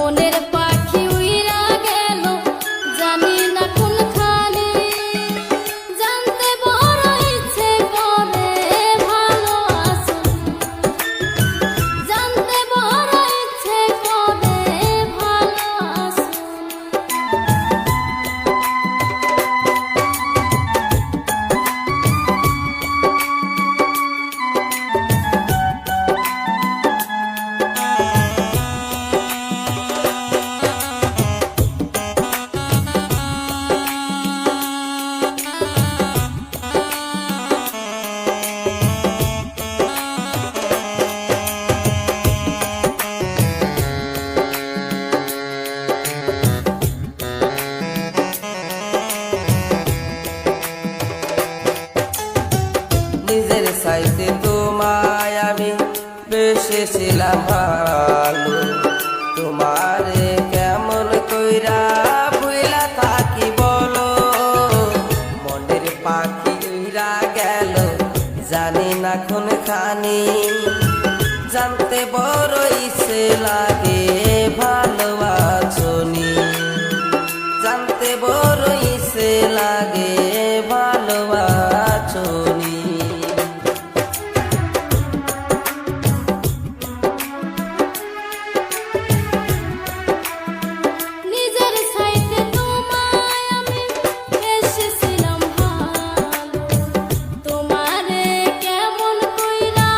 মনের পাখি উইরা গেল জানি না কোনখানে, জানতে বড় ইচ্ছে করে ভালো আছো, জানতে বড় ইচ্ছে করে ভালো আছো। নিজের চাইতে তোমায় আমি বেসেছিলাম ভালো, তোমারে কেমন কইরা ভুইলা থাকি বলো। মনের পাখি উইরা গেল জানি না কোনখানি, জানতে বড় ইচ্ছে লাগে ভালো আছোনি, জানতে বড় ইচ্ছে লাগে ভালো আছোনি। নিজের চাইতে তোমায় আমি বেসেছিলাম ভালো, তোমারে কেমন কইরা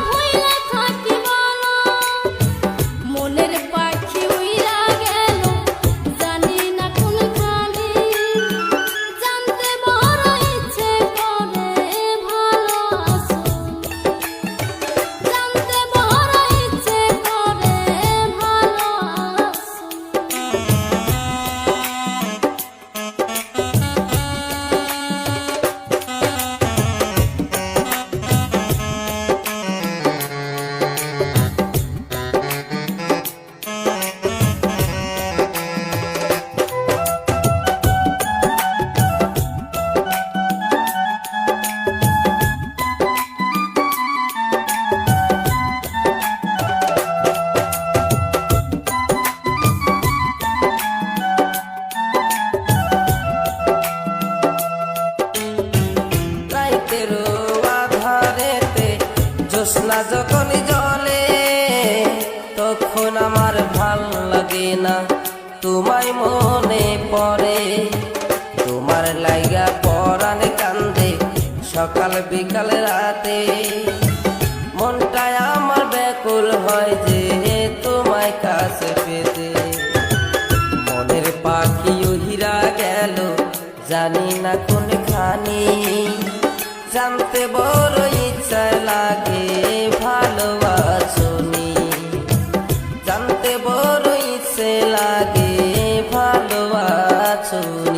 ভুইলা থাকি বলো। মনের পাখি উইরা গেল জানি না কোনখানে, জানতে বড় ইচ্ছে করে ভালো আছো, জানতে বড় ইচ্ছে করে ভালো আছো। রাইতেরও আধারেতে জ্যোৎস্না যখন জলে, তখন আমার ভাল লাগে না তোমায় মনে পড়ে। তোমার লাইগা পরাণে কান্দে সকাল বিকাল রাতে, মনটায় আমার ব্যাকুল হয় যে তোমায় কাছে পেতে। মনের পাখি উহিরা গেল জানি না কোনখানি, জানতে বড় ইচ্ছা লাগে ভালো আছোনি, জানতে বড় ইচ্ছে লাগে ভালো আছোনি।